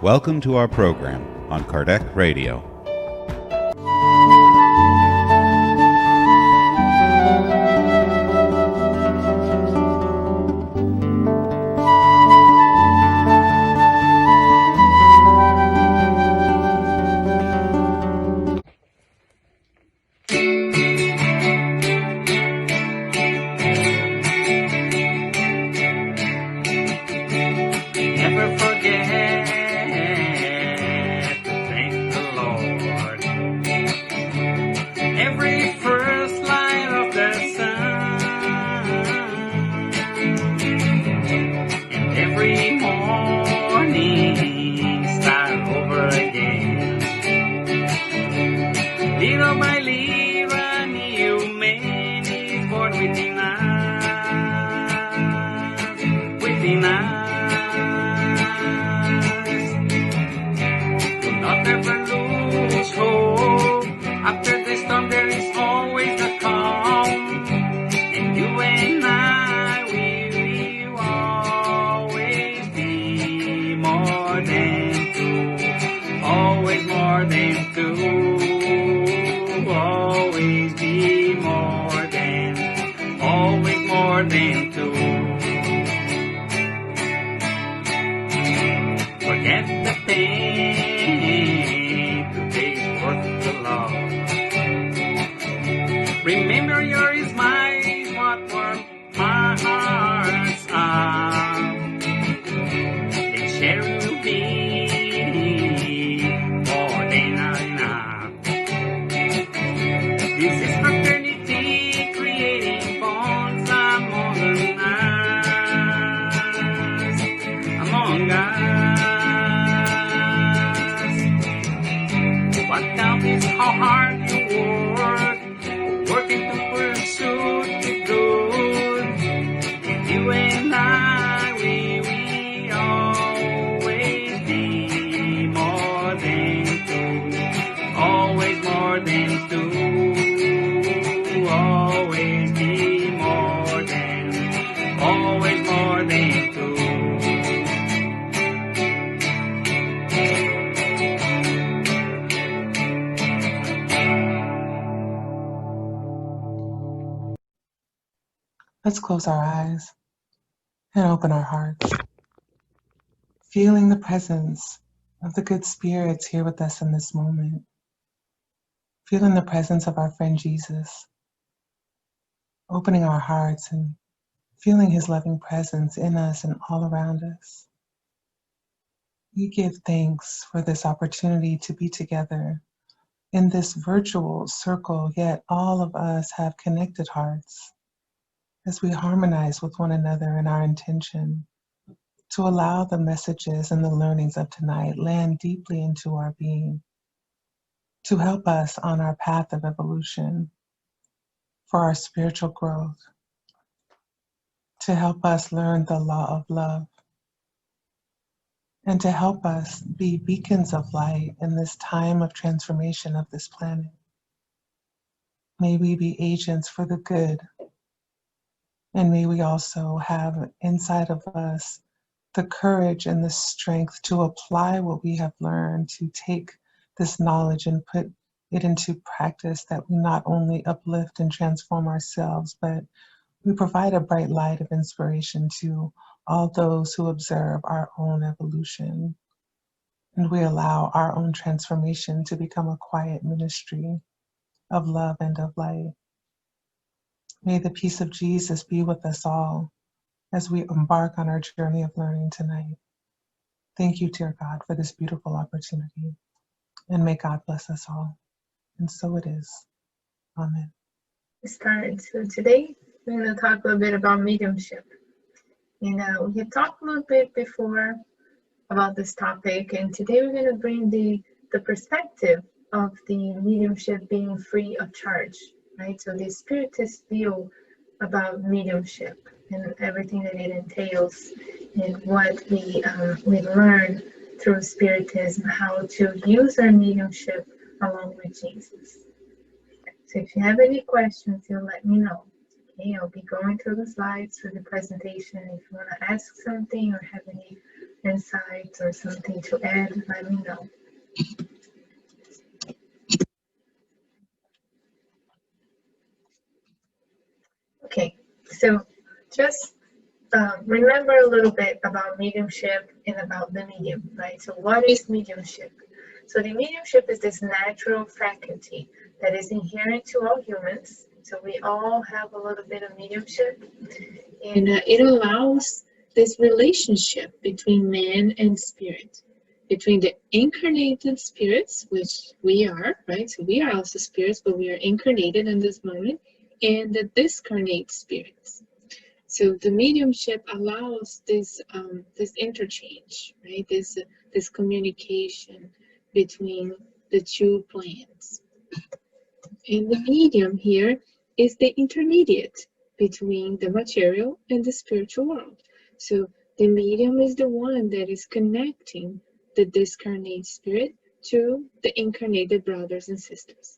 Welcome to our program on Kardec Radio. Let's close our eyes and open our hearts, feeling the presence of the good spirits here with us in this moment, feeling the presence of our friend Jesus, opening our hearts and feeling his loving presence in us and all around us. We give thanks for this opportunity to be together in this virtual circle, yet all of us have connected hearts as we harmonize with one another in our intention to allow the messages and the learnings of tonight land deeply into our being, to help us on our path of evolution, for our spiritual growth, to help us learn the law of love, and to help us be beacons of light in this time of transformation of this planet. May we be agents for the good, and may we also have inside of us the courage and the strength to apply what we have learned, to take this knowledge and put it into practice, that we not only uplift and transform ourselves, but we provide a bright light of inspiration to all those who observe our own evolution. And we allow our own transformation to become a quiet ministry of love and of light. May the peace of Jesus be with us all as we embark on our journey of learning tonight. Thank you, dear God, for this beautiful opportunity. And may God bless us all. And so it is. Amen. Start. So today we're going to talk a little bit about mediumship. We had talked a little bit before about this topic, and today we're going to bring the perspective of the mediumship being free of charge, right? So the Spiritist view about mediumship and everything that it entails, and what we learn through Spiritism, how to use our mediumship along with Jesus. So if you have any questions, you'll let me know. Okay, I'll be going through the slides for the presentation. If you want to ask something or have any insights or something to add, let me know. Okay, so just remember a little bit about mediumship and about the medium, right? So what is mediumship? So the mediumship is this natural faculty that is inherent to all humans. So we all have a little bit of mediumship, and it allows this relationship between man and spirit, between the incarnated spirits, which we are, right? So we are also spirits, but we are incarnated in this moment, and the discarnate spirits. So the mediumship allows this this interchange, right? This communication between the two planes. And the medium here is the intermediate between the material and the spiritual world. So the medium is the one that is connecting the discarnate spirit to the incarnated brothers and sisters.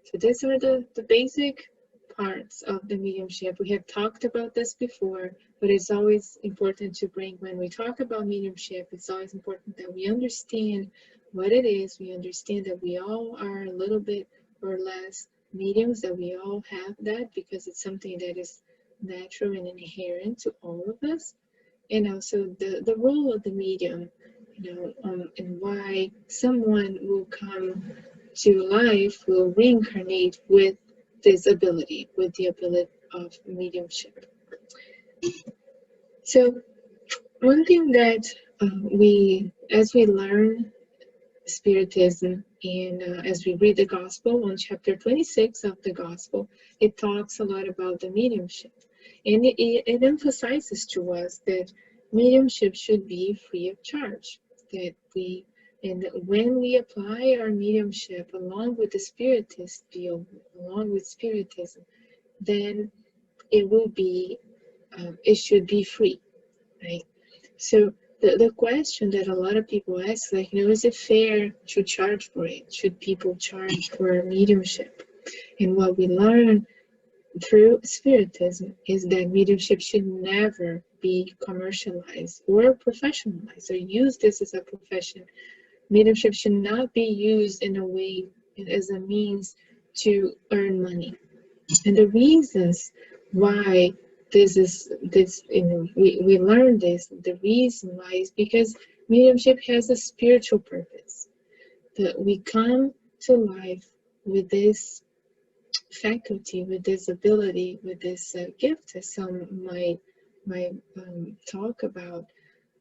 So these are the basic parts of the mediumship. We have talked about this before, but it's always important to bring, when we talk about mediumship, it's always important that we understand what it is. We understand that we all are a little bit or less mediums, that we all have that, because it's something that is natural and inherent to all of us. And also the role of the medium, and why someone will come to life, will reincarnate with this ability, with the ability of mediumship. So one thing that as we learn Spiritism, and as we read the Gospel on Chapter 26 of the Gospel, it talks a lot about the mediumship. And it emphasizes to us that mediumship should be free of charge, and when we apply our mediumship along with the Spiritist view, along with Spiritism, then it will be, it should be free, right? So the question that a lot of people ask, like, is it fair to charge for it? Should people charge for mediumship? And what we learn through Spiritism is that mediumship should never be commercialized or professionalized or used as a profession. Mediumship should not be used in a way as a means to earn money. And the reasons why we learn this, the reason why is because mediumship has a spiritual purpose. That we come to life with this faculty, with this ability, with this gift, as some might talk about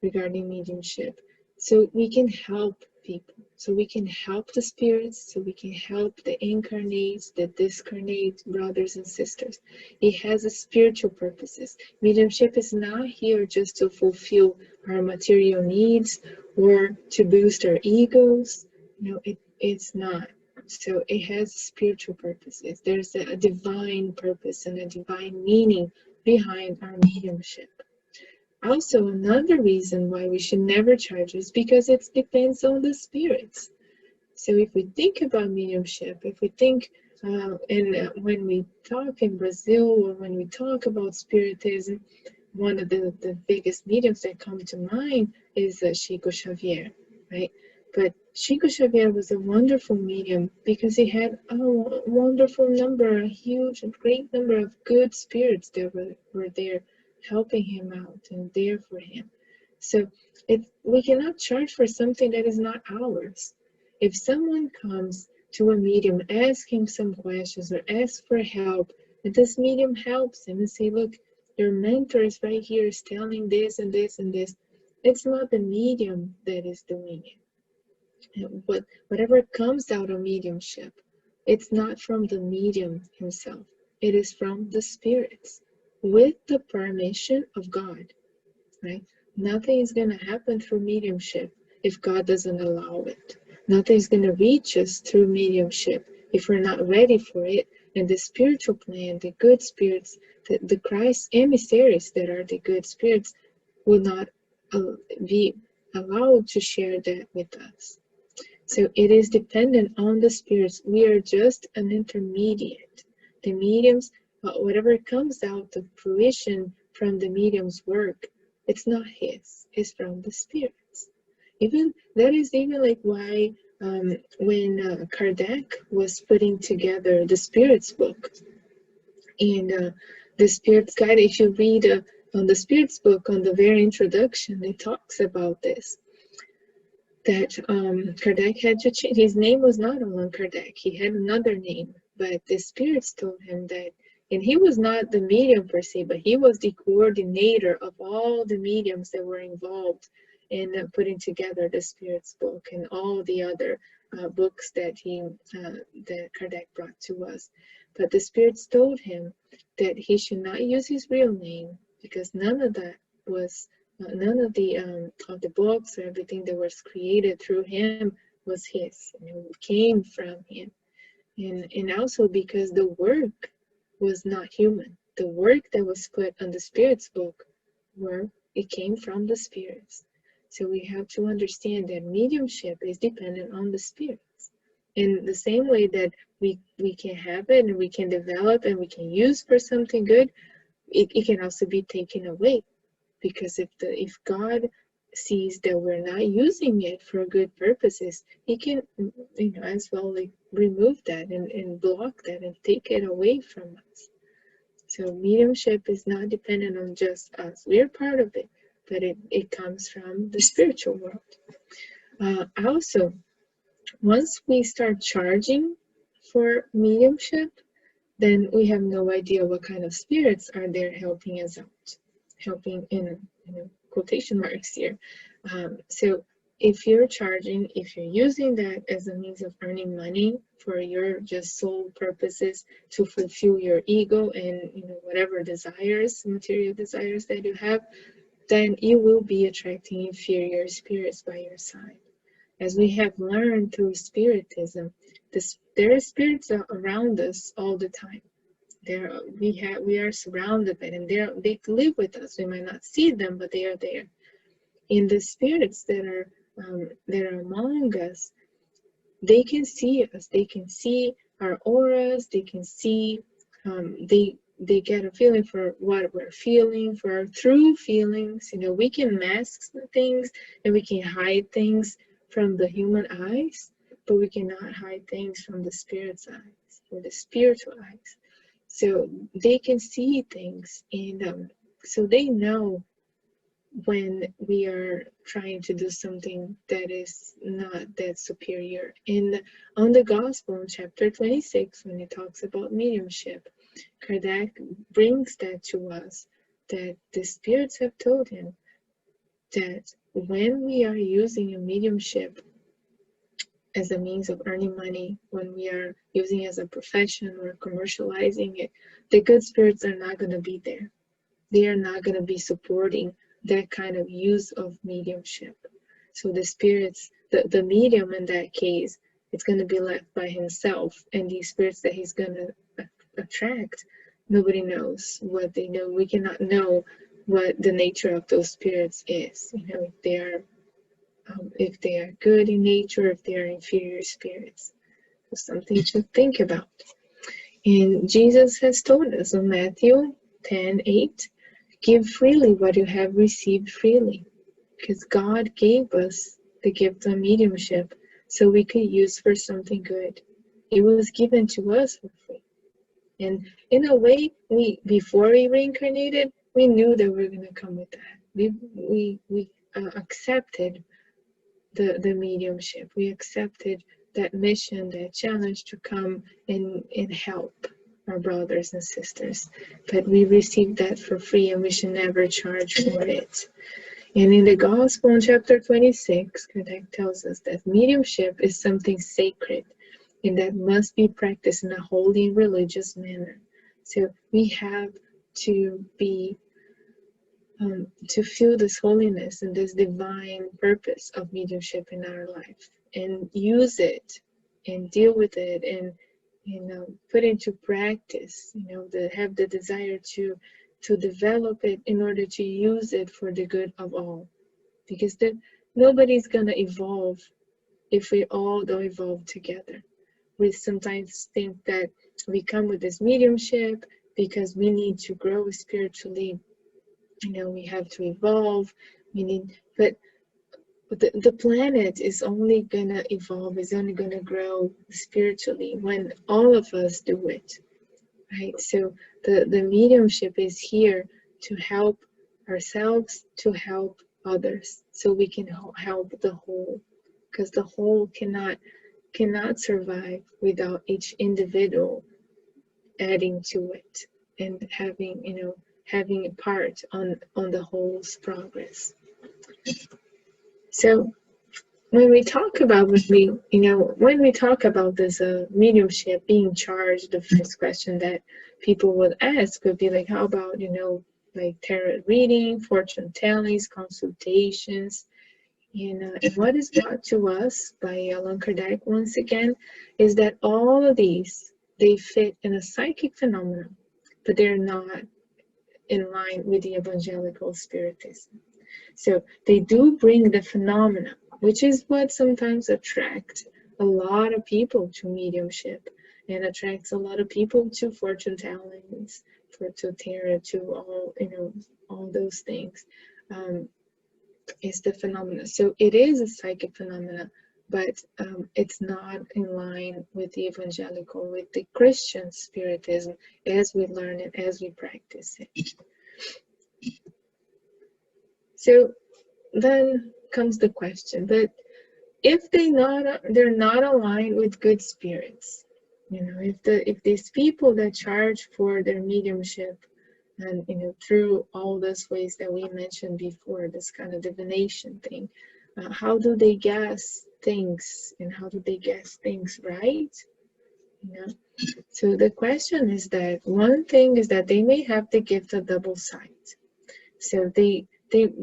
regarding mediumship. So we can help people, so we can help the spirits, so we can help the incarnates, the discarnate brothers and sisters. It has a spiritual purposes. Mediumship is not here just to fulfill our material needs or to boost our egos. No, it's not. So it has spiritual purposes. There's a divine purpose and a divine meaning behind our mediumship. Also, another reason why we should never charge is because it depends on the spirits. So if we think about mediumship, if we think, when we talk in Brazil, or when we talk about Spiritism, one of the biggest mediums that come to mind is Chico Xavier, right? But Chico Xavier was a wonderful medium because he had a wonderful number, a huge, great number of good spirits that were there helping him out and there for him. So we cannot charge for something that is not ours. If someone comes to a medium, ask him some questions or ask for help, and this medium helps him and say, look, your mentor is right here, is telling this and this and this. It's not the medium that is doing it. Whatever comes out of mediumship, it's not from the medium himself. It is from the spirits, with the permission of God, right? Nothing is going to happen through mediumship if God doesn't allow it. Nothing is going to reach us through mediumship if we're not ready for it. And the spiritual plan, the good spirits, the Christ emissaries that are the good spirits, will not be allowed to share that with us. So it is dependent on the spirits. We are just an intermediate. The mediums, whatever comes out of fruition from the medium's work, it's not his, it's from the spirit. Even that is even like why when Kardec was putting together the Spirit's book and the Spirit's Guide, if you read on the Spirit's book, on the very introduction, it talks about this, that Kardec had to change. His name was not Allan Kardec. He had another name, but the spirits told him that, and he was not the medium per se, but he was the coordinator of all the mediums that were involved in putting together the Spirit's book and all the other books that that Kardec brought to us. But the spirits told him that he should not use his real name, because none of that was none of the books or everything that was created through him was his, and it came from him. And also because the work was not human. The work that was put on the Spirit's book, it came from the spirits. So we have to understand that mediumship is dependent on the spirits. In the same way that we can have it and we can develop and we can use for something good, it can also be taken away. Because if God sees that we're not using it for good purposes, he can, as well like remove that and block that and take it away from us. So mediumship is not dependent on just us. We're part of it, but it comes from the spiritual world. Also, once we start charging for mediumship, then we have no idea what kind of spirits are there helping us out. Helping in quotation marks here. So if you're charging, if you're using that as a means of earning money for your just sole purposes to fulfill your ego and whatever desires, material desires that you have, then you will be attracting inferior spirits by your side. As we have learned through Spiritism, there are spirits around us all the time. We are surrounded by them. They live with us. We might not see them, but they are there. And the spirits that are among us, they can see us. They can see our auras. They can see. They get a feeling for what we're feeling, for our true feelings. We can mask things and we can hide things from the human eyes, but we cannot hide things from the spirit's eyes or the spiritual eyes. So they can see things, and so they know when we are trying to do something that is not that superior. And on the Gospel, in Chapter 26, when it talks about mediumship, Kardec brings that to us, that the spirits have told him that when we are using a mediumship as a means of earning money, when we are using it as a profession or commercializing it, the good spirits are not going to be there. They are not going to be supporting that kind of use of mediumship. So the spirits, the medium in that case, it's going to be left by himself, and these spirits that he's going to attract, nobody knows what they know. We cannot know what the nature of those spirits is. If they are good in nature, if they are inferior spirits. So something to think about. And Jesus has told us in Matthew 10:8, give freely what you have received freely. Because God gave us the gift of mediumship so we could use for something good. It was given to us for free. And in a way, before we reincarnated, we knew that we were going to come with that. We accepted the mediumship. We accepted that mission, that challenge to come and help our brothers and sisters. But we received that for free, and we should never charge for it. And in the Gospel, in Chapter 26, Kardec tells us that mediumship is something sacred and that must be practiced in a holy and religious manner. So we have to be to feel this holiness and this divine purpose of mediumship in our life, and use it and deal with it, and put into practice. Have the desire to develop it in order to use it for the good of all, because nobody's gonna evolve if we all don't evolve together. We sometimes think that we come with this mediumship because we need to grow spiritually. We have to evolve. But the planet is only gonna evolve, is only gonna grow spiritually when all of us do it, right? So the mediumship is here to help ourselves, to help others, so we can help the whole, because the whole cannot survive without each individual adding to it and having a part on the whole's progress. So when we talk about when we talk about this mediumship being charged, the first question that people would ask would be like, how about like tarot reading, fortune tellings, consultations, and what is brought to us by Allan Kardec once again is that all of these, they fit in a psychic phenomenon, but they're not in line with the evangelical spiritism. So they do bring the phenomena, which is what sometimes attracts a lot of people to mediumship and attracts a lot of people to fortune tellings, to tarot, to all those things. Is the phenomena. So it is a psychic phenomena, but it's not in line with the evangelical, with the Christian spiritism as we learn it, as we practice it. So then comes the question, but if they're not aligned with good spirits, if these people that charge for their mediumship and through all those ways that we mentioned before, this kind of divination thing, how do they guess things, and how do they guess things right? So the question is that one thing is that they may have the gift of double sight. So they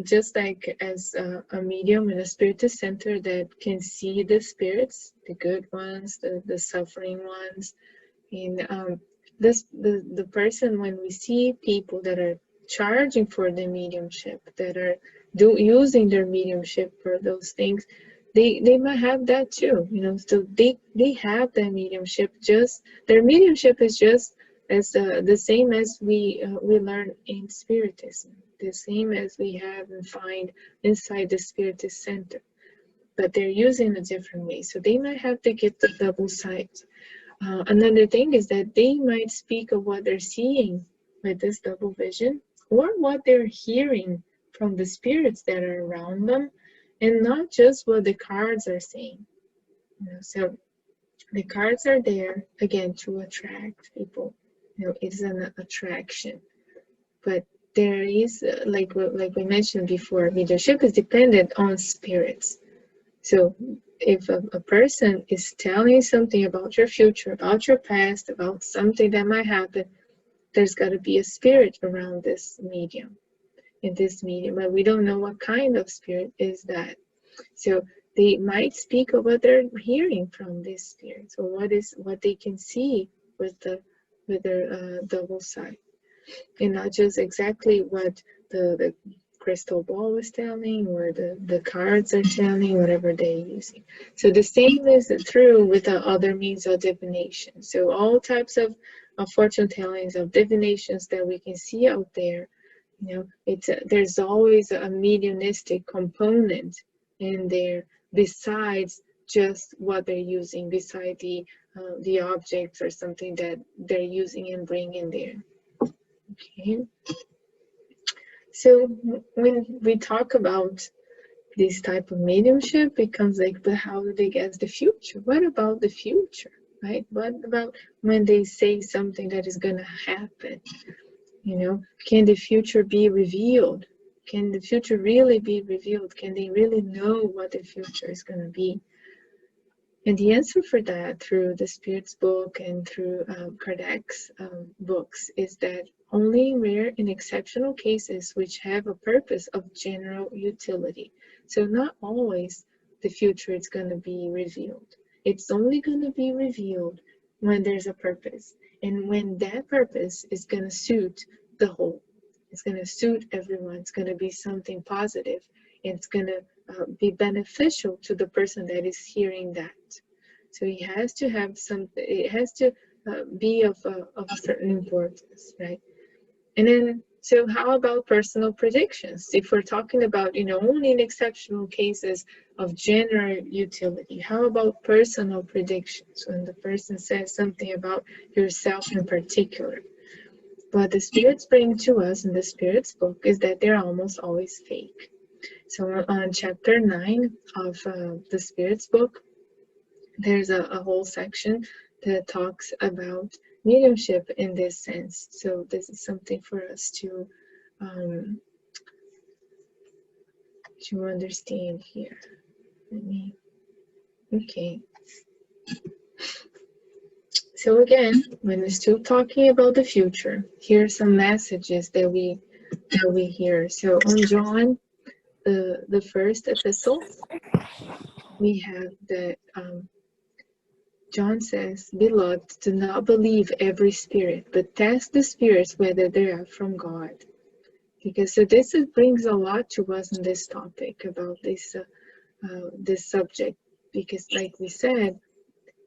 just like as a medium in a spiritist center that can see the spirits, the good ones, the suffering ones, and the person, when we see people that are charging for the mediumship, that are using their mediumship for those things, they might have that too, so they have their mediumship, just their mediumship is just as the same as we learn in Spiritism, the same as we have and find inside the Spiritist center, but they're using a different way. So they might have the gift of double sight. Another thing is that they might speak of what they're seeing with this double vision, or what they're hearing from the spirits that are around them, and not just what the cards are saying. So the cards are there again to attract people. It's an attraction, but there is like we mentioned before, leadership is dependent on spirits. So if a person is telling you something about your future, about your past, about something that might happen, there's got to be a spirit around this medium. In this medium, but we don't know what kind of spirit is that. So they might speak of what they're hearing from these spirits, or what they can see with their double sight, and not just exactly what the crystal ball is telling, or the cards are telling, whatever they're using. So the same is true with the other means of divination. So all types of fortune tellings, of divinations that we can see out there, there's always a mediumistic component in there, besides just what they're using, beside the objects or something that they're using and bringing there. Okay. So when we talk about this type of mediumship, it becomes like, but how do they guess the future? What about the future, right? What about when they say something that is going to happen? Can the future be revealed? Can the future really be revealed? Can they really know what the future is going to be? And the answer for that, through the Spirit's book and through Kardec's books, is that only in rare and exceptional cases which have a purpose of general utility. So not always the future is going to be revealed. It's only going to be revealed when there's a purpose, and when that purpose is going to suit the whole. It's going to suit everyone. It's going to be something positive, and it's going to be beneficial to the person that is hearing that. So it has to have something. It has to be of a certain importance, right? And then So how about personal predictions? If we're talking about, only in exceptional cases of general utility, how about personal predictions when the person says something about yourself in particular? What the spirits bring to us in the Spirit's book is that they're almost always fake. So on chapter 9 of the Spirit's book, there's a whole section that talks about mediumship in this sense. So this is something for us to understand here. Okay. So again, when we're still talking about the future, here are some messages that we hear. So on John, the first epistle, we have that John says, "Beloved, do not believe every spirit, but test the spirits whether they are from God." Because so this brings a lot to us in this topic about this subject. Because like we said,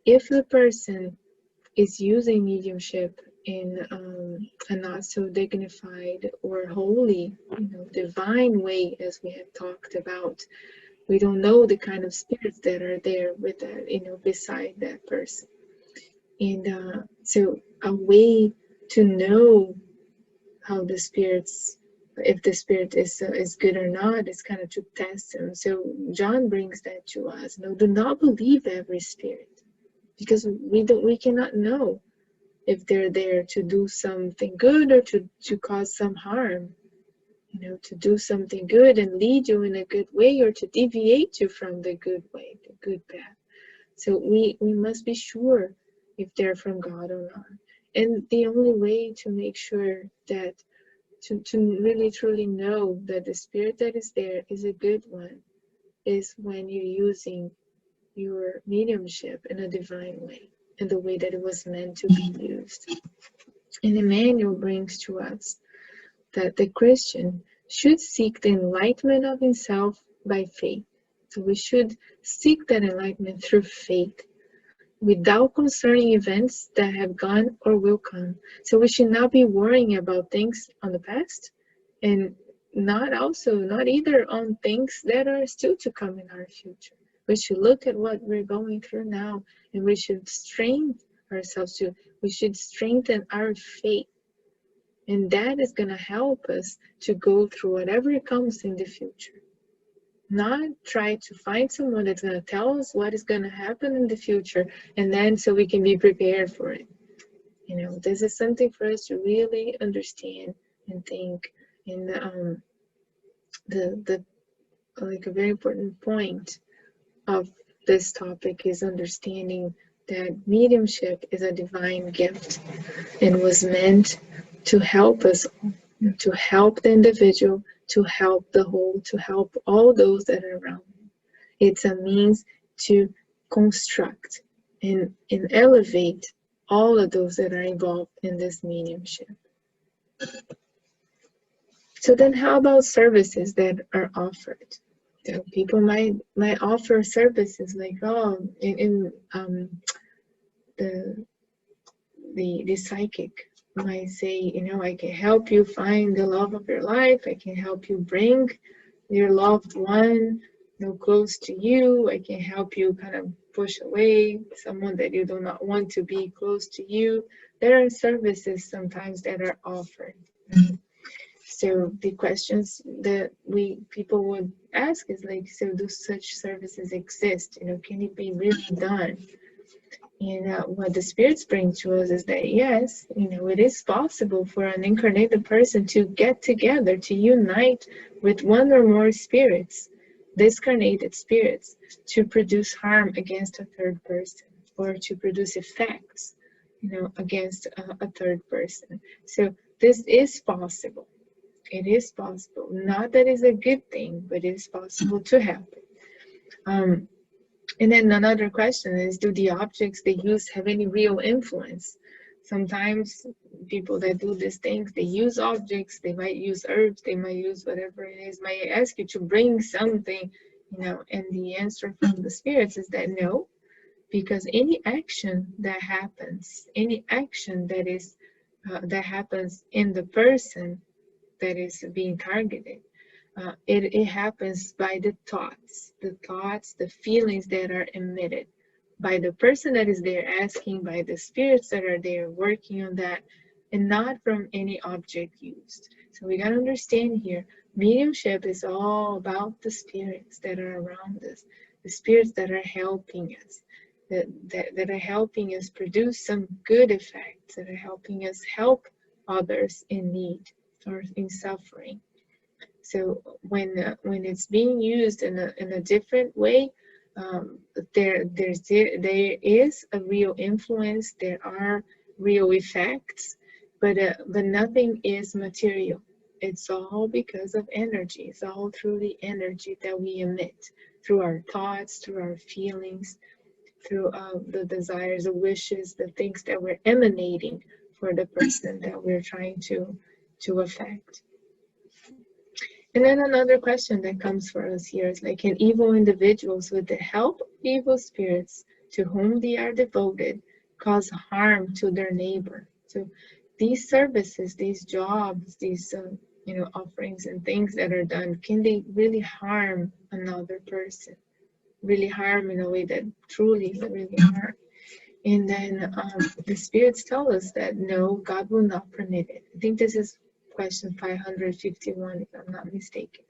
if the person is using mediumship in a not so dignified or holy, divine way, as we have talked about, we don't know the kind of spirits that are there with that, beside that person. And so a way to know how the spirits, if the spirit is good or not, is kind of to test them. So John brings that to us. Do not believe every spirit, because we cannot know if they're there to do something good or to cause some harm. To do something good and lead you in a good way, or to deviate you from the good way, the good path. So we must be sure if they're from God or not. And the only way to make sure that, to really truly know that the spirit that is there is a good one, is when you're using your mediumship in a divine way, in the way that it was meant to be used. And Emmanuel brings to us that the Christian should seek the enlightenment of himself by faith. So we should seek that enlightenment through faith, without concerning events that have gone or will come. So we should not be worrying about things on the past, and not either on things that are still to come in our future. We should look at what we're going through now, and we should we should strengthen our faith. And that is going to help us to go through whatever comes in the future. Not try to find someone that's going to tell us what is going to happen in the future, and then so we can be prepared for it. This is something for us to really understand and think. And the like a very important point of this topic is understanding that mediumship is a divine gift and was meant to help us, to help the individual, to help the whole, to help all those that are around. It's a means to construct and elevate all of those that are involved in this mediumship. So then how about services that are offered? So people might offer services like, the psychic might say, I can help you find the love of your life. I can help you bring your loved one close to you. I can help you kind of push away someone that you do not want to be close to you. There are services sometimes that are offered. So the questions that people would ask is like, so do such services exist? Can it be really done? And what the spirits bring to us is that, yes, it is possible for an incarnated person to get together, to unite with one or more spirits, discarnated spirits, to produce harm against a third person, or to produce effects, against a third person. So this is possible. It is possible. Not that it's a good thing, but it is possible to happen. And then another question is, do the objects they use have any real influence? Sometimes people that do these things, they use objects, they might use herbs, they might use whatever it is, might ask you to bring something, and the answer from the spirits is that no, because any action that happens, any action that happens in the person, that is being targeted. It happens by the thoughts, the feelings that are emitted by the person that is there asking, by the spirits that are there working on that, and not from any object used. So we got to understand here, mediumship is all about the spirits that are around us, the spirits that are helping us, that are helping us produce some good effects, that are helping us help others in need or in suffering. So when it's being used in a different way, there is a real influence. There are real effects, but nothing is material. It's all because of energy. It's all through the energy that we emit, through our thoughts, through our feelings, through the desires, the wishes, the things that we're emanating for the person that we're trying to affect. And then another question that comes for us here is like, can evil individuals with the help of evil spirits to whom they are devoted cause harm to their neighbor? So these services, these jobs, these offerings and things that are done, can they really harm another person? Really harm in a way that truly really harm? And then the spirits tell us that no, God will not permit it. I think this is question 551, if I'm not mistaken.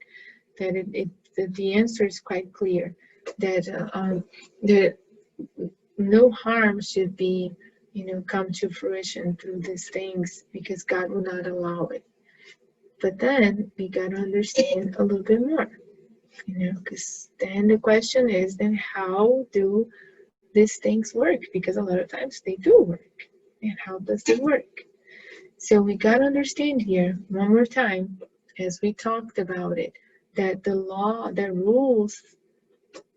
That the answer is quite clear. That no harm should be, come to fruition through these things, because God will not allow it. But then we gotta understand a little bit more, because then the question is, then how do these things work? Because a lot of times they do work. And how does it work? So we got to understand here, one more time, as we talked about it, that the law that rules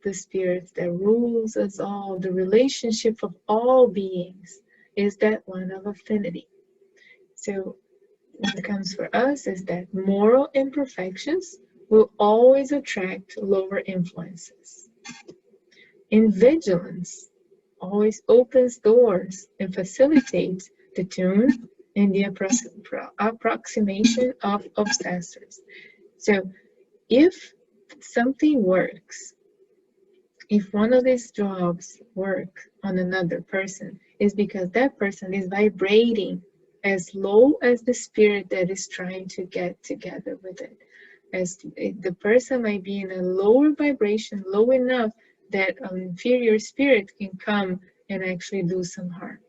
the spirits, that rules us all, the relationship of all beings, is that one of affinity. So what comes for us is that moral imperfections will always attract lower influences. And vigilance always opens doors and facilitates the tune and the approximation of obsessors. So if something works, if one of these jobs work on another person, is because that person is vibrating as low as the spirit that is trying to get together with it. As the person might be in a lower vibration, low enough that an inferior spirit can come and actually do some harm.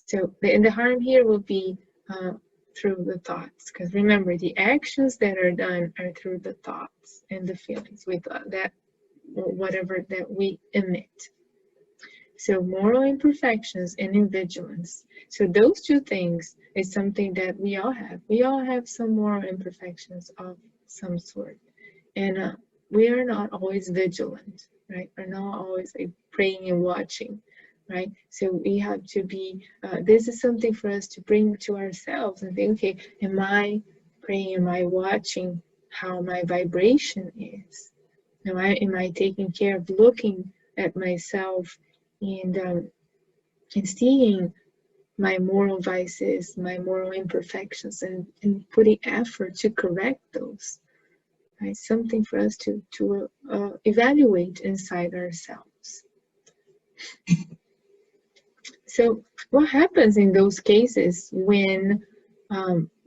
So the harm here will be through the thoughts, because remember, the actions that are done are through the thoughts and the feelings with that, whatever that we emit. So moral imperfections and invigilance. So those two things is something that we all have. We all have some moral imperfections of some sort, and we are not always vigilant, right? We're not always like praying and watching, right? So we have to be, this is something for us to bring to ourselves and think, okay, am I praying, am I watching how my vibration is? Am I taking care of looking at myself and seeing my moral vices, my moral imperfections, and putting effort to correct those? Right? Something for us to evaluate inside ourselves. So what happens in those cases when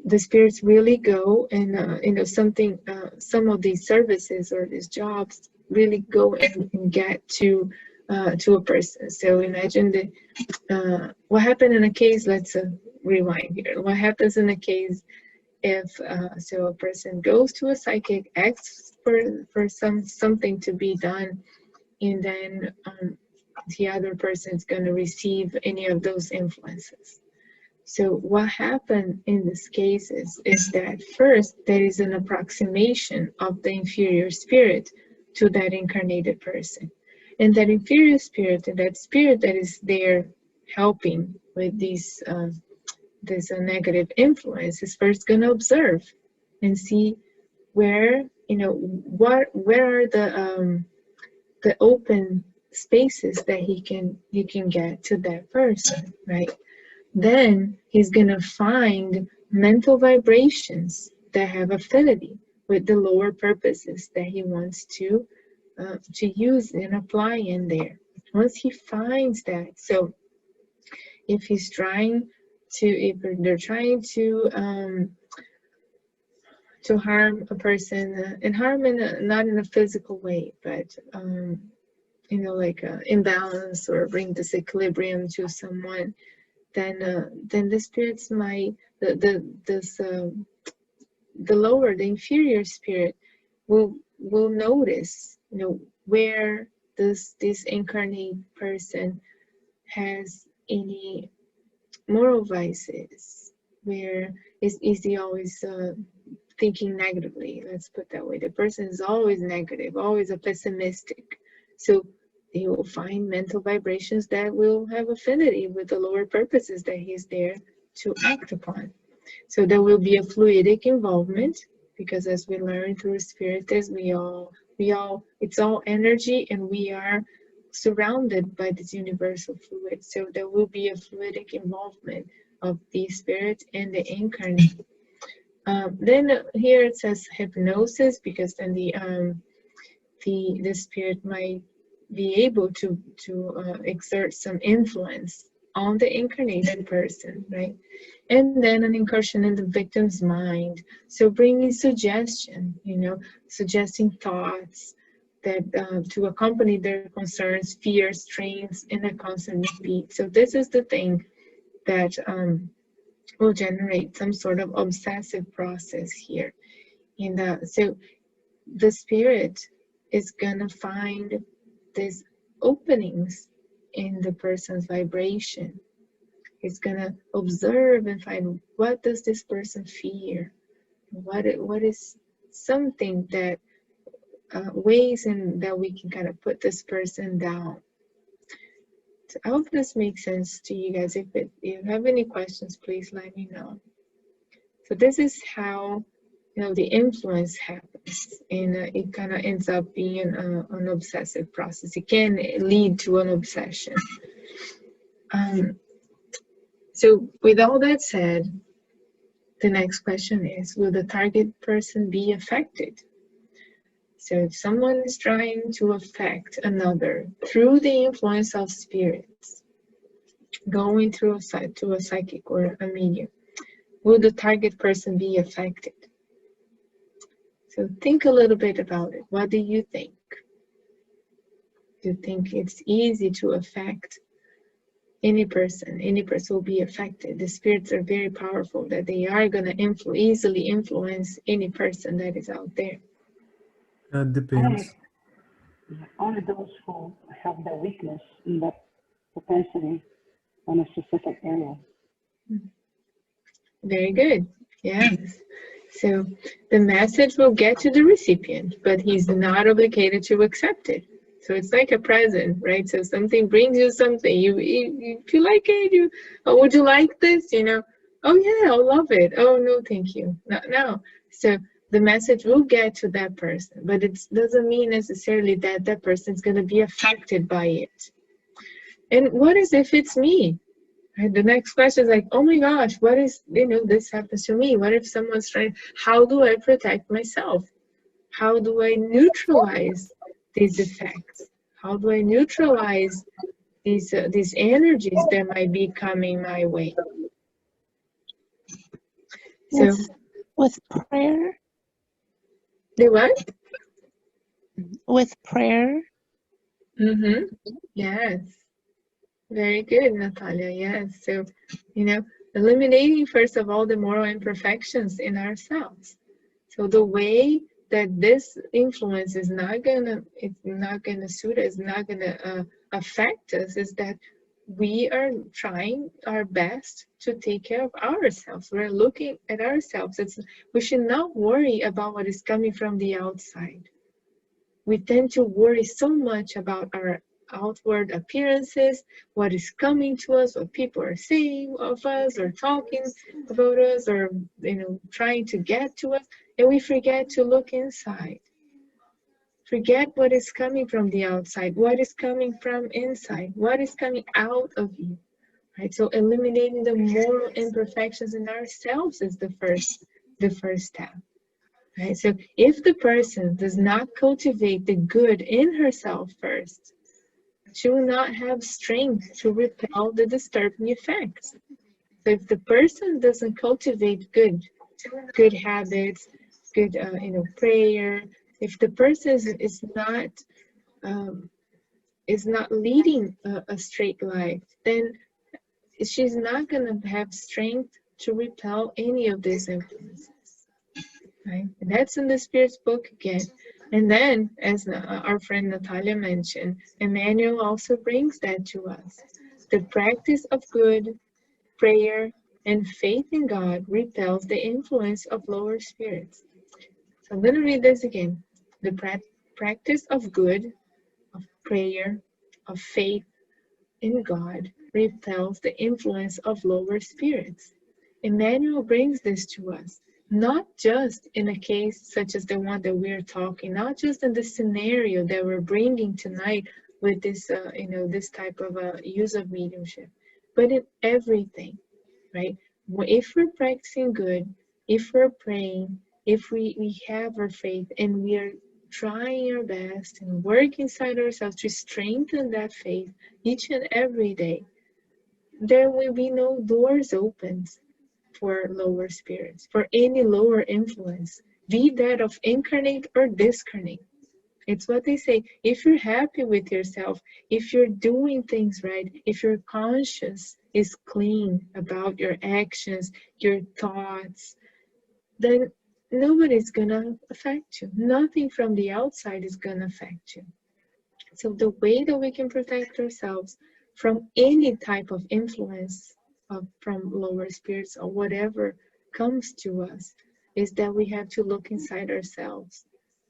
the spirits really go and some of these services or these jobs really go and get to a person? So imagine what happened in a case. Let's rewind here. What happens in a case if so a person goes to a psychic, asks for something to be done, and then the other person is going to receive any of those influences. So what happened in this case is that first there is an approximation of the inferior spirit to that incarnated person. And that inferior spirit, and that spirit that is there helping with these this negative influence, is first going to observe and see where, where are the open spaces that you can get to that person, right? Then he's gonna find mental vibrations that have affinity with the lower purposes that he wants to use and apply in there. Once he finds that, so if he's trying to, if they're trying to harm a person, and harm in not in a physical way, but you know, like imbalance or bring disequilibrium to someone, then the spirits might, the lower, the inferior spirit will notice, you know, where this incarnate person has any moral vices, where is he always thinking negatively, let's put that way. The person is always negative, always a pessimistic. So he will find mental vibrations that will have affinity with the lower purposes that he's there to act upon. So there will be a fluidic involvement, because as we learn through Spiritism, we all, it's all energy, and we are surrounded by this universal fluid. So there will be a fluidic involvement of the spirit and the incarnate. Then here it says hypnosis, because then the spirit might be able to exert some influence on the incarnated person, right? And then an incursion in the victim's mind, so bringing suggestion, you know, suggesting thoughts that to accompany their concerns, fears, strains in a constant beat. So this is the thing that will generate some sort of obsessive process here. And so the spirit is gonna find these openings in the person's vibration. It's gonna observe and find, what does this person fear? What is something that ways in that we can kind of put this person down. So I hope this makes sense to you guys. If you have any questions, please let me know. So this is how, you know, the influence happens, and it kind of ends up being an obsessive process. It can lead to an obsession. So with all that said, the next question is, will the target person be affected? So if someone is trying to affect another through the influence of spirits, going through to a psychic or a medium, will the target person be affected? So think a little bit about it. What do you think? Do you think it's easy to affect any person? Any person will be affected. The spirits are very powerful, that they are going to easily influence any person that is out there. It depends. Only those who have the weakness in that propensity on a specific area. Very good. Yes. So the message will get to the recipient, but he's not obligated to accept it. So it's like a present, right? So something brings you something. If you like it, oh, would you like this? You know, oh yeah, I'll love it. Oh no, thank you. No. So the message will get to that person, but it doesn't mean necessarily that that person is going to be affected by it. And what is if it's me? Right? The next question is like, oh my gosh, what is, you know, this happens to me? What if someone's trying, how do I protect myself? How do I neutralize these effects? How do I neutralize these energies that might be coming my way? So with prayer? The what? With prayer? Mm-hmm. Yes. Very good, Natalia. Yes. So, you know, eliminating first of all the moral imperfections in ourselves. So the way that this influence is not gonna suit us, not gonna affect us, is that we are trying our best to take care of ourselves. We're looking at ourselves. We should not worry about what is coming from the outside. We tend to worry so much about our outward appearances, what is coming to us, what people are saying of us, or talking about us, or, you know, trying to get to us, and we forget to look inside. Forget what is coming from the outside, what is coming from inside, what is coming out of you, right? So eliminating the moral imperfections in ourselves is the first the first step. Right? So if the person does not cultivate the good in herself first, she will not have strength to repel the disturbing effects. So if the person doesn't cultivate good habits, good prayer, if the person is not leading a straight life, then she's not going to have strength to repel any of these influences. Right? And that's in the Spirit's book again. And then, as our friend Natalia mentioned, Emmanuel also brings that to us. The practice of good, prayer, and faith in God repels the influence of lower spirits. So I'm going to read this again. The practice of good, of prayer, of faith in God repels the influence of lower spirits. Emmanuel brings this to us, not just in a case such as the one that we're talking, not just in the scenario that we're bringing tonight with this, this type of use of mediumship, but in everything, right? If we're practicing good, if we're praying, if we have our faith and we are trying our best and work inside ourselves to strengthen that faith each and every day, there will be no doors opened for lower spirits, for any lower influence, be that of incarnate or discarnate. It's what they say. If you're happy with yourself, if you're doing things right, if your conscience is clean about your actions, your thoughts, then nobody's gonna affect you. Nothing from the outside is gonna affect you. So the way that we can protect ourselves from any type of influence from lower spirits or whatever comes to us is that we have to look inside ourselves,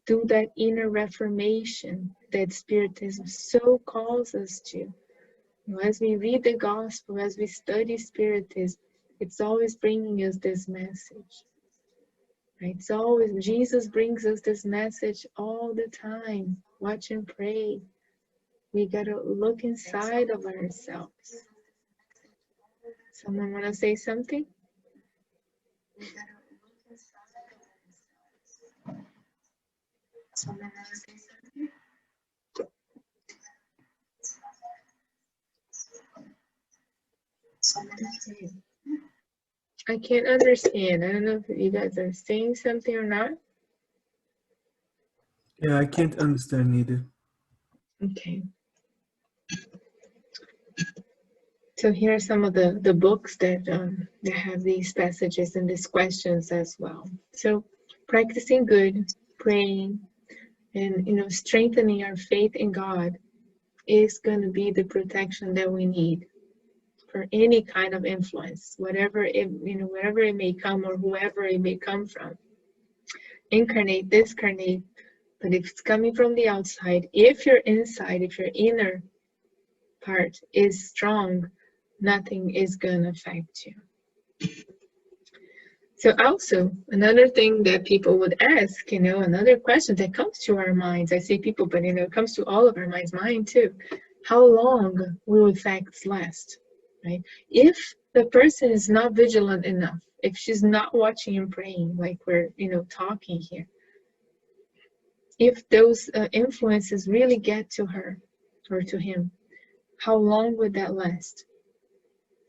do that inner reformation that Spiritism so calls us to. As we read the Gospel, as we study Spiritism, it's always bringing us this message. Right? It's always, Jesus brings us this message all the time. Watch and pray. We gotta look inside of ourselves. Someone wanna say something? Someone wanna say something? I can't understand. I don't know if you guys are saying something or not. Yeah, I can't understand either. Okay. So here are some of the books that have these passages and these questions as well. So practicing good, praying, and strengthening our faith in God is going to be the protection that we need for any kind of influence, whatever it may come or whoever it may come from. Incarnate, discarnate, but if it's coming from the outside, if your inside, if your inner part is strong, nothing is gonna affect you. So also, another thing that people would ask, another question that comes to our minds, I say people, but it comes to all of our minds, mine too. How long will effects last, right? If the person is not vigilant enough, if she's not watching and praying like we're, talking here, if those influences really get to her or to him, how long would that last?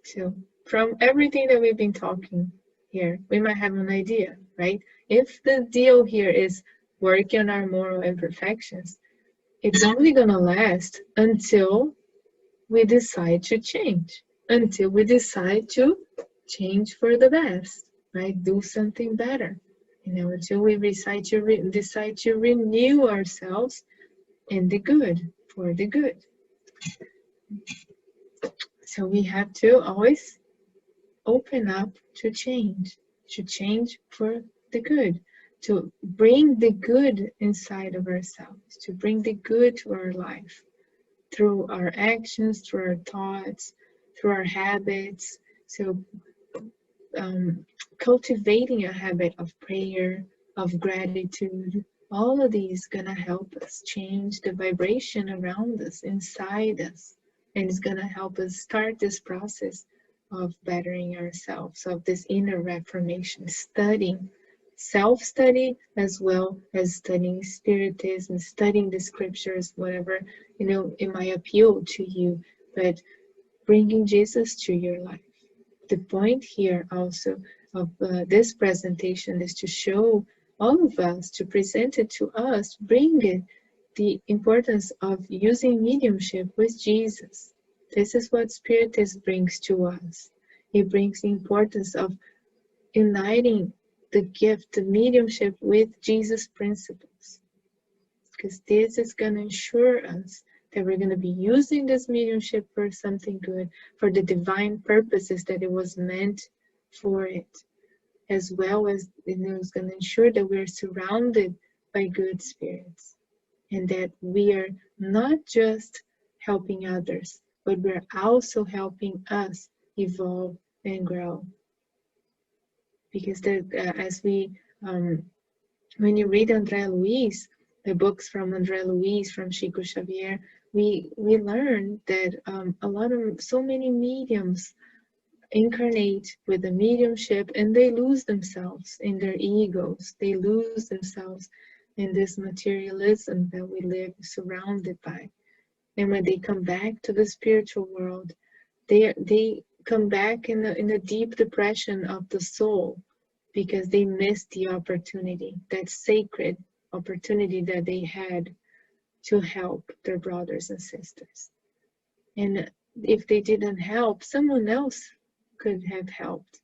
So from everything that we've been talking here, we might have an idea, right? If the deal here is working on our moral imperfections, it's only going to last until we decide to change, until we decide to change for the best, right? Do something better, until we decide to renew ourselves in the good, for the good. So we have to always open up to change for the good, to bring the good inside of ourselves, to bring the good to our life through our actions, through our thoughts, through our habits. So cultivating a habit of prayer, of gratitude, all of these gonna help us change the vibration around us, inside us, and it's gonna help us start this process of bettering ourselves, of this inner reformation, studying self-study as well as studying Spiritism, studying the scriptures, whatever, it might appeal to you, but bringing Jesus to your life. The point here also of this presentation is to show all of us, to present it to us, bring it, the importance of using mediumship with Jesus. This is what Spiritism brings to us. It brings the importance of uniting the gift, the mediumship, with Jesus' principles. Because this is going to ensure us that we're going to be using this mediumship for something good, for the divine purposes that it was meant for it, as well as it's going to ensure that we're surrounded by good spirits, and that we are not just helping others, but we're also helping us evolve and grow. Because as we, when you read André Luiz, the books from André Luiz, from Chico Xavier, we learn that so many mediums incarnate with the mediumship, and they lose themselves in their egos. They lose themselves in this materialism that we live surrounded by. And when they come back to the spiritual world, they come back in a deep depression of the soul, because they missed the opportunity, that sacred opportunity that they had to help their brothers and sisters. And if they didn't help, someone else could have helped.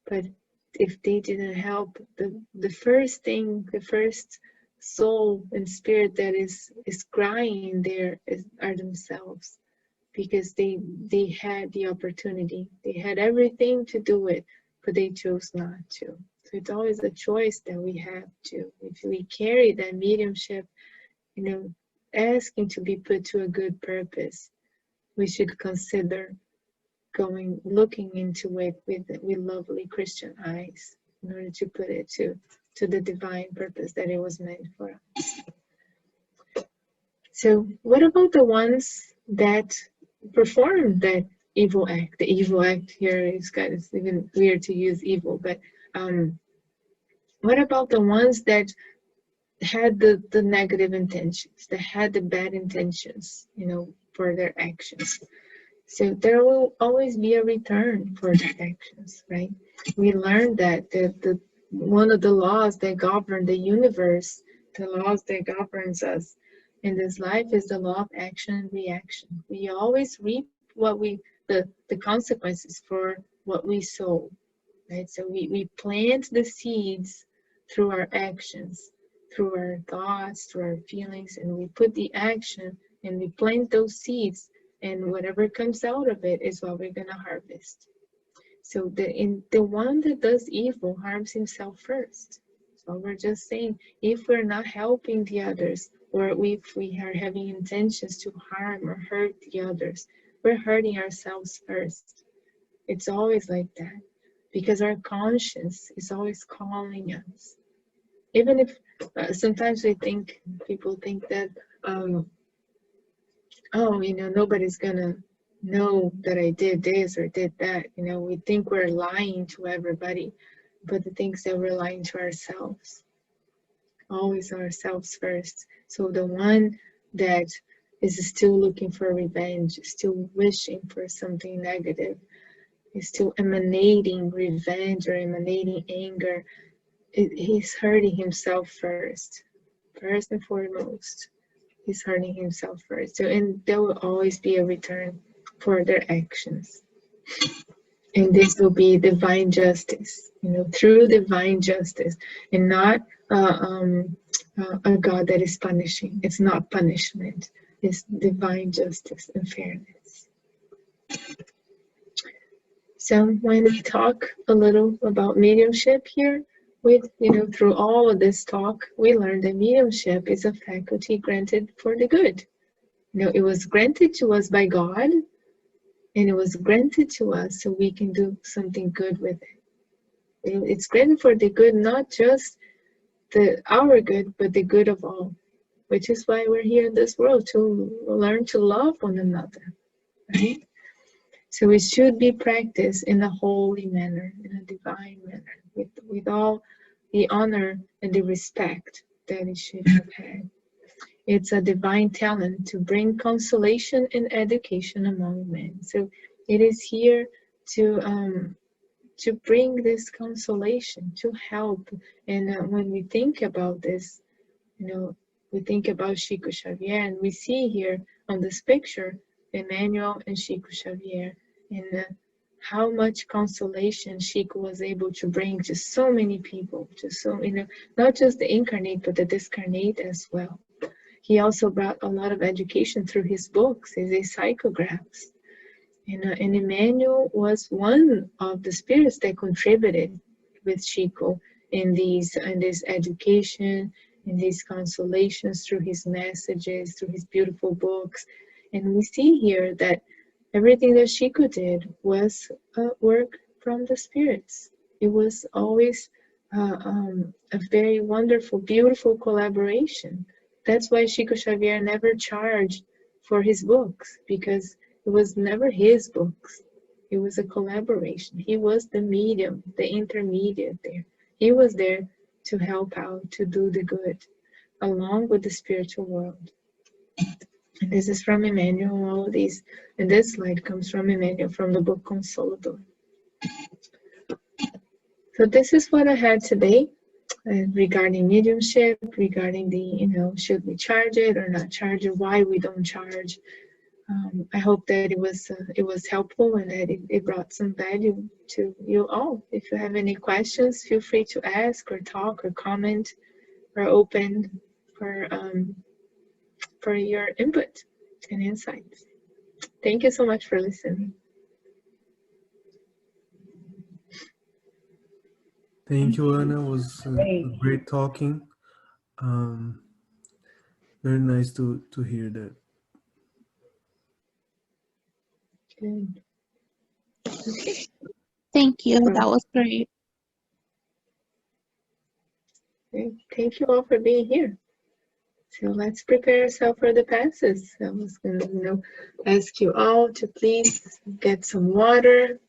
But if they didn't help, the first thing, the first soul and spirit that is crying there are themselves, because they had the opportunity, they had everything to do it, but they chose not to. So it's always a choice that we have to. If we carry that mediumship, asking to be put to a good purpose, we should consider looking into it with lovely Christian eyes, in order to put it to the divine purpose that it was meant for us. So what about the ones that perform that evil act? The evil act here is it's even weird to use evil, but what about the ones that had the negative intentions, that had the bad intentions, for their actions? So there will always be a return for their actions, right? We learned that the one of the laws that govern the universe, the laws that governs us in this life, is the law of action and reaction. We always reap the consequences for what we sow, right? So we plant the seeds through our actions, through our thoughts, through our feelings, and we put the action and we plant those seeds, and whatever comes out of it is what we're gonna harvest. So the one that does evil harms himself first. So we're just saying, if we're not helping the others, or if we are having intentions to harm or hurt the others, we're hurting ourselves first. It's always like that, because our conscience is always calling us. Even if sometimes people think that, nobody's gonna know that I did this or did that. We think we're lying to everybody, but the things that we're lying to ourselves, always ourselves first. So the one that is still looking for revenge, still wishing for something negative, is still emanating revenge or emanating anger, he's hurting himself first and foremost. He's hurting himself first. So, and there will always be a return for their actions. And this will be divine justice, through divine justice, and not a God that is punishing. It's not punishment. It's divine justice and fairness. So when we talk a little about mediumship here, through all of this talk, we learned that mediumship is a faculty granted for the good. It was granted to us by God, and it was granted to us so we can do something good with it. It's granted for the good, not just our good, but the good of all, which is why we're here in this world, to learn to love one another, right? So it should be practiced in a holy manner, in a divine manner, with all the honor and the respect that it should have had. It's a divine talent to bring consolation and education among men. So it is here to bring this consolation, to help. And when we think about this, we think about Chico Xavier, and we see here on this picture Emmanuel and Chico Xavier, and how much consolation Chico was able to bring to so many people, to so, not just the incarnate, but the discarnate as well. He also brought a lot of education through his books, his psychographs. And Emmanuel was one of the spirits that contributed with Chico in this education, in these consolations through his messages, through his beautiful books. And we see here that everything that Chico did was work from the spirits. It was always a very wonderful, beautiful collaboration. That's why Chico Xavier never charged for his books, because it was never his books. It was a collaboration. He was the medium, the intermediate there. He was there to help out, to do the good, along with the spiritual world. And this is from Emmanuel, all of these. And this slide comes from Emmanuel, from the book Consolador. So this is what I had today regarding mediumship, regarding the, should we charge it or not charge it, why we don't charge. I hope that it was helpful and that it brought some value to you all. If you have any questions, feel free to ask or talk or comment. We're open for your input and insights. Thank you so much for listening. Thank you, Anna. It was great talking. Very nice to hear that. Good. Okay. Thank you. That was great. Thank you all for being here. So let's prepare ourselves for the passes. I was going to, ask you all to please get some water,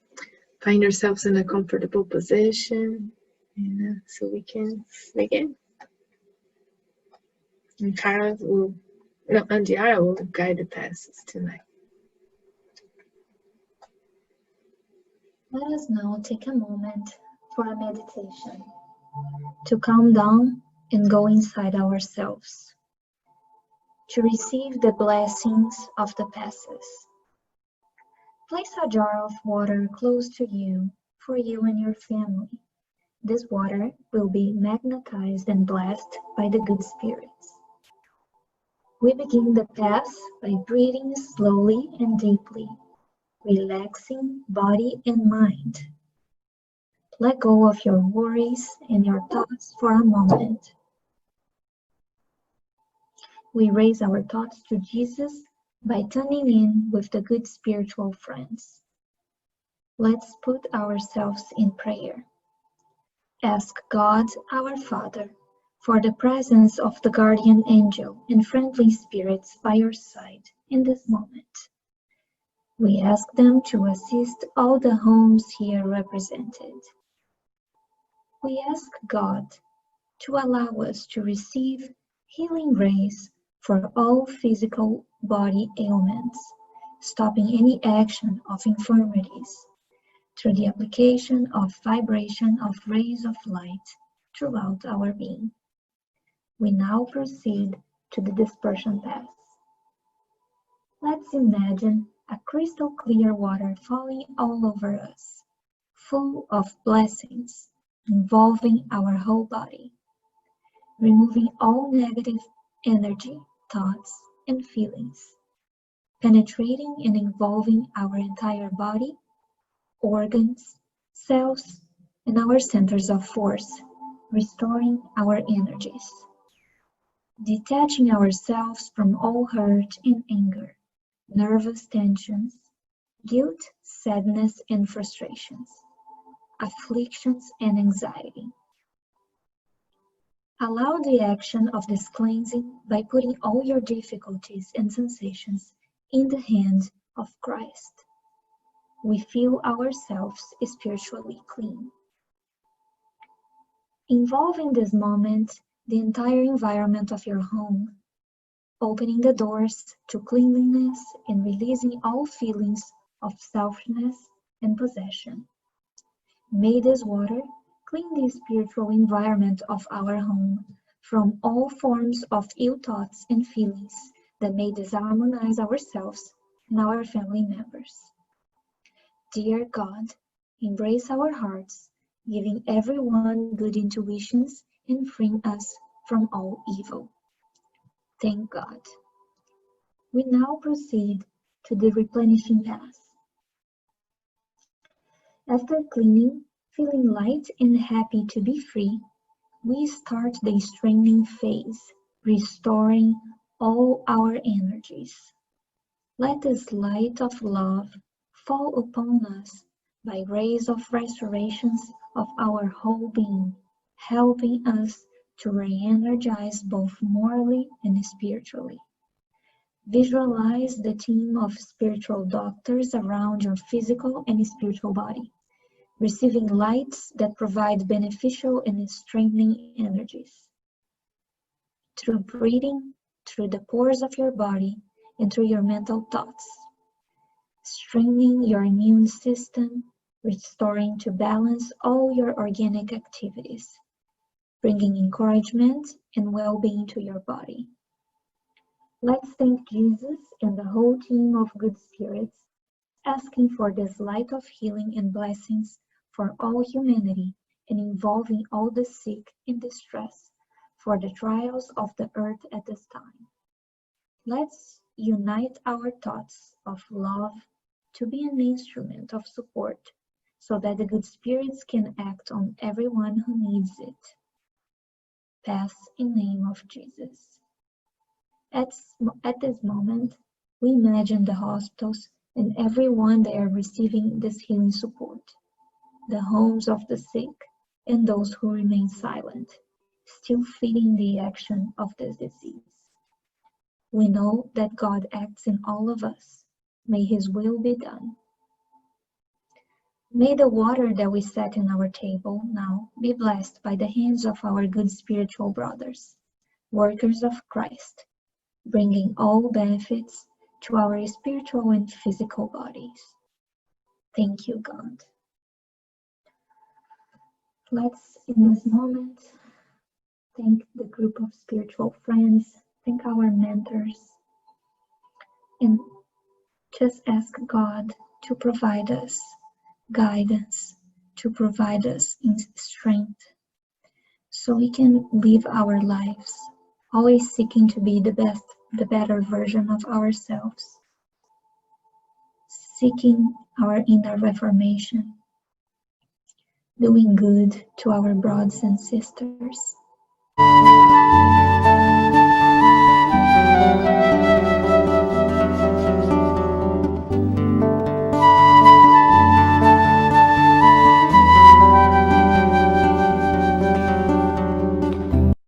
find yourselves in a comfortable position, and so we can begin. And Andiara will guide the passes tonight. Let us now take a moment for a meditation to calm down and go inside ourselves, to receive the blessings of the passes. Place a jar of water close to you for you and your family. This water will be magnetized and blessed by the good spirits. We begin the pass by breathing slowly and deeply, relaxing body and mind. Let go of your worries and your thoughts for a moment. We raise our thoughts to Jesus by tuning in with the good spiritual friends. Let's put ourselves in prayer. Ask God, our Father, for the presence of the guardian angel and friendly spirits by your side in this moment. We ask them to assist all the homes here represented. We ask God to allow us to receive healing rays for all physical body ailments, stopping any action of infirmities through the application of vibration of rays of light throughout our being. We now proceed to the dispersion pass. Let's imagine a crystal clear water falling all over us, full of blessings, involving our whole body, removing all negative energy, thoughts, and feelings, penetrating and involving our entire body, organs, cells, and our centers of force, restoring our energies, detaching ourselves from all hurt and anger, nervous tensions, guilt, sadness, and frustrations, afflictions, and anxiety. Allow the action of this cleansing by putting all your difficulties and sensations in the hands of Christ. We feel ourselves spiritually clean. Involve in this moment the entire environment of your home, opening the doors to cleanliness and releasing all feelings of selfishness and possession. May this water clean the spiritual environment of our home from all forms of ill thoughts and feelings that may disharmonize ourselves and our family members. Dear God, embrace our hearts, giving everyone good intuitions and freeing us from all evil. Thank God. We now proceed to the replenishing path. After cleaning, feeling light and happy to be free, we start the strengthening phase, restoring all our energies. Let this light of love fall upon us by rays of restorations of our whole being, helping us to re-energize both morally and spiritually. Visualize the team of spiritual doctors around your physical and spiritual body, receiving lights that provide beneficial and strengthening energies. Through breathing, through the pores of your body, and through your mental thoughts, strengthening your immune system, restoring to balance all your organic activities, bringing encouragement and well-being to your body. Let's thank Jesus and the whole team of good spirits, asking for this light of healing and blessings for all humanity and involving all the sick and distress for the trials of the earth at this time. Let's unite our thoughts of love to be an instrument of support so that the good spirits can act on everyone who needs it. Pass in name of Jesus. At this moment, we imagine the hospitals and everyone that are receiving this healing support, the homes of the sick and those who remain silent, still feeling the action of this disease. We know that God acts in all of us. May His will be done. May the water that we set in our table now be blessed by the hands of our good spiritual brothers, workers of Christ, bringing all benefits to our spiritual and physical bodies. Thank you, God. Let's, in this moment, thank the group of spiritual friends, thank our mentors, and just ask God to provide us guidance, to provide us in strength, so we can live our lives, always seeking to be the best, the better version of ourselves, seeking our inner reformation, doing good to our brothers and sisters,